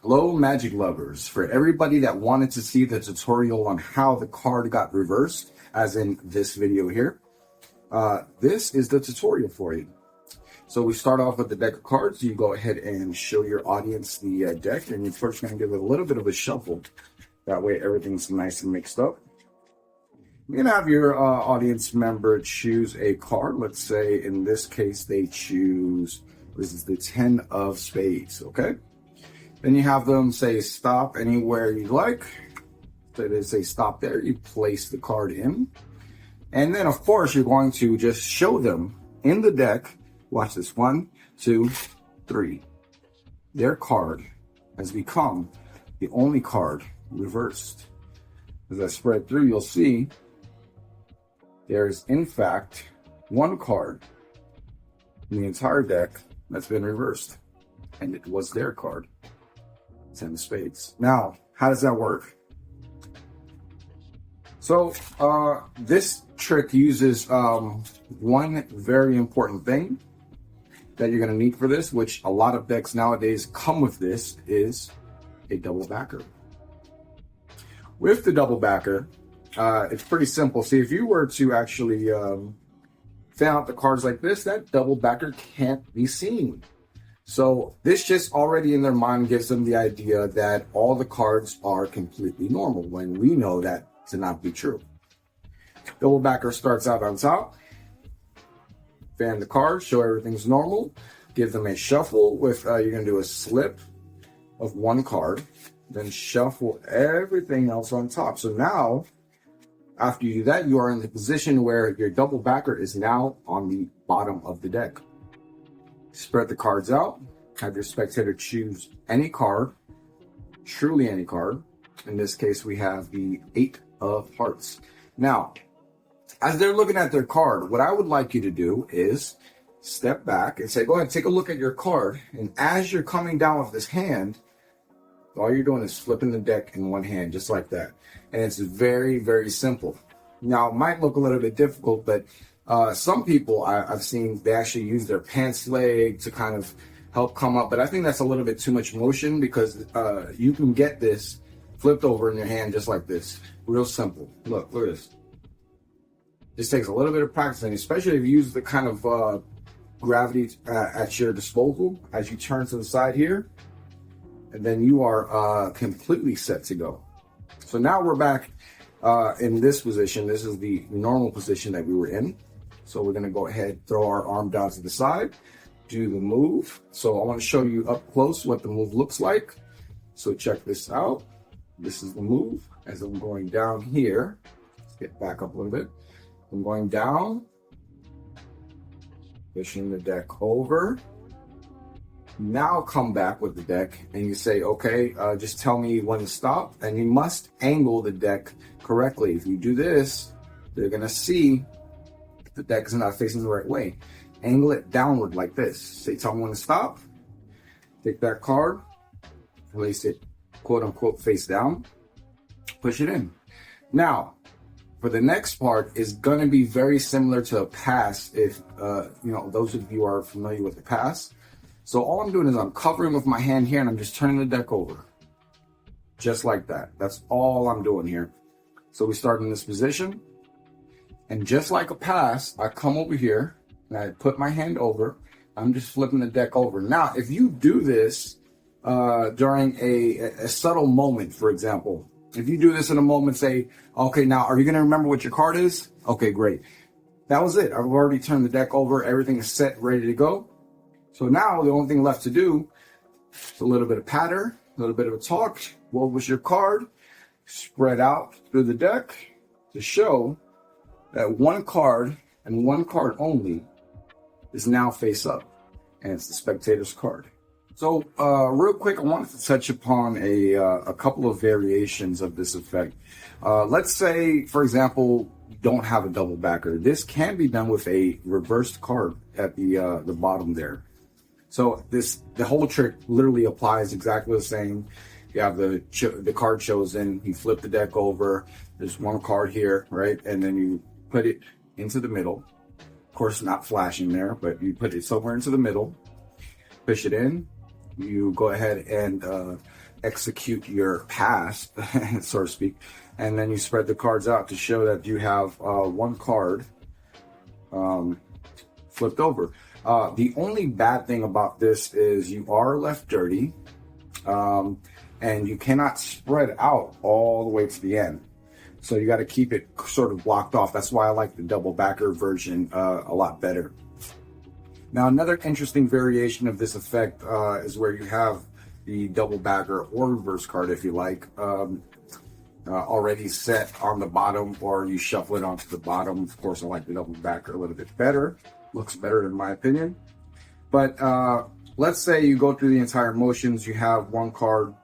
Hello, Magic lovers. For everybody that wanted to see the tutorial on how the card got reversed, as in this video here, this is the tutorial for you. So we start off with the deck of cards. You go ahead and show your audience the deck, and you're first going to give it a little bit of a shuffle. That way everything's nice and mixed up. You're going to have your audience member choose a card. Let's say in this case they choose, this is the 10 of spades, okay? Then you have them say stop anywhere you like. So they say stop there, you place the card in. And then of course you're going to just show them in the deck, watch this, 1, 2, 3. Their card has become the only card reversed. As I spread through, you'll see there's in fact one card in the entire deck that's been reversed. And it was their card. 10 of spades. Now, how does that work? So, this trick uses one very important thing that you're going to need for this, which a lot of decks nowadays come with this, is a double backer. With the double backer, it's pretty simple. See, if you were to actually fan out the cards like this, that double backer can't be seen. So this just already in their mind gives them the idea that all the cards are completely normal, when we know that to not be true. Double backer starts out on top. Fan the cards, show everything's normal. Give them a shuffle with, you're going to do a slip of one card. Then shuffle everything else on top. So now, after you do that, you are in the position where your double backer is now on the bottom of the deck. Spread the cards out. Have your spectator choose any card, truly any card. In this case, we have the 8 of hearts. Now, as they're looking at their card, what I would like you to do is step back and say, go ahead, take a look at your card. And as you're coming down with this hand, all you're doing is flipping the deck in one hand, just like that. And it's very, very simple. Now, it might look a little bit difficult, but some people I've seen, they actually use their pants leg to kind of help come up. But I think that's a little bit too much motion, because you can get this flipped over in your hand just like this. Real simple. Look at this. This takes a little bit of practice, and especially if you use the kind of gravity at your disposal as you turn to the side here. And then you are completely set to go. So now we're back in this position. This is the normal position that we were in. So we're going to go ahead, throw our arm down to the side, do the move. So I want to show you up close what the move looks like. So check this out. This is the move. As I'm going down here, let's get back up a little bit. I'm going down, pushing the deck over. Now come back with the deck and you say, okay, just tell me when to stop. And you must angle the deck correctly. If you do this, they're going to see the deck is not facing the right way. Angle it downward like this. Say, tell me when to stop. Take that card, place it, quote unquote, face down, push it in. Now, for the next part is going to be very similar to a pass. If, those of you are familiar with the pass. So all I'm doing is I'm covering with my hand here and I'm just turning the deck over. Just like that. That's all I'm doing here. So we start in this position. And just like a pass, I come over here and I put my hand over. I'm just flipping the deck over. Now, if you do this during a subtle moment, for example, if you do this in a moment, say, okay, now, are you going to remember what your card is? Okay, great. That was it. I've already turned the deck over. Everything is set, ready to go. So now the only thing left to do is a little bit of patter, a little bit of a talk. What was your card? Spread out through the deck to show that one card and one card only is now face up, and it's the spectator's card. So real quick, I wanted to touch upon a couple of variations of this effect. Let's say, for example, you don't have a double backer. This can be done with a reversed card at the bottom there. So the whole trick literally applies exactly the same. You have the card chosen, you flip the deck over, there's one card here, right? And then you put it into the middle. Of course, not flashing there, but you put it somewhere into the middle, push it in. You go ahead and execute your pass, so to speak, and then you spread the cards out to show that you have one card flipped over. The only bad thing about this is you are left dirty, and you cannot spread out all the way to the end. So you got to keep it sort of blocked off. That's why I like the double backer version a lot better. Now, another interesting variation of this effect is where you have the double backer or reverse card, if you like, already set on the bottom, or you shuffle it onto the bottom. Of course, I like the double backer a little bit better. Looks better in my opinion. But let's say you go through the entire motions. You have one card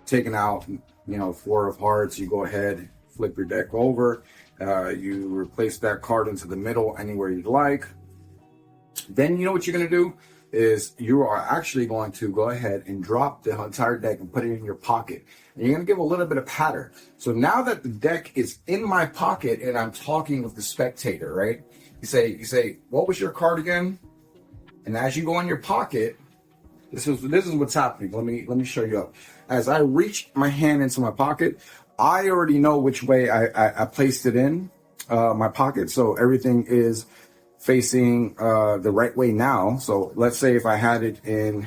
taken out, you know, 4 of hearts. You go ahead, flip your deck over. You replace that card into the middle anywhere you'd like. Then you know what you're going to do is you are actually going to go ahead and drop the entire deck and put it in your pocket. And you're going to give a little bit of patter. So now that the deck is in my pocket and I'm talking with the spectator, right? You say, what was your card again? And as you go in your pocket, this is what's happening. Let me show you up. As I reach my hand into my pocket, I already know which way I placed it in my pocket. So everything is facing the right way now. So let's say if I had it in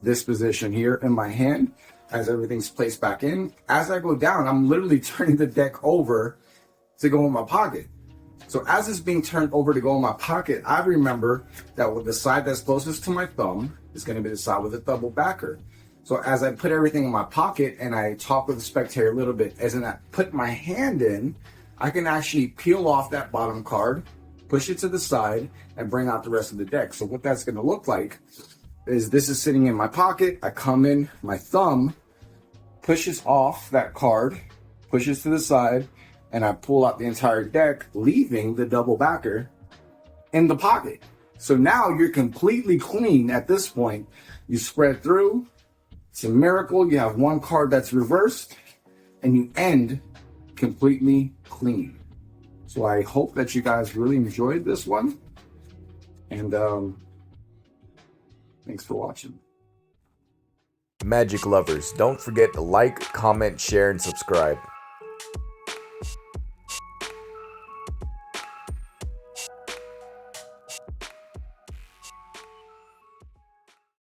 this position here in my hand, as everything's placed back in, as I go down, I'm literally turning the deck over to go in my pocket. So as it's being turned over to go in my pocket, I remember that with the side that's closest to my thumb is going to be the side with the double backer. So as I put everything in my pocket and I talk with the spectator a little bit, as I put my hand in, I can actually peel off that bottom card, push it to the side, and bring out the rest of the deck. So what that's going to look like is this is sitting in my pocket. I come in, my thumb pushes off that card, pushes to the side, and I pull out the entire deck, leaving the double backer in the pocket. So now you're completely clean at this point. You spread through. It's a miracle. You have one card that's reversed, and you end completely clean. So I hope that you guys really enjoyed this one. And thanks for watching. Magic lovers, don't forget to like, comment, share, and subscribe.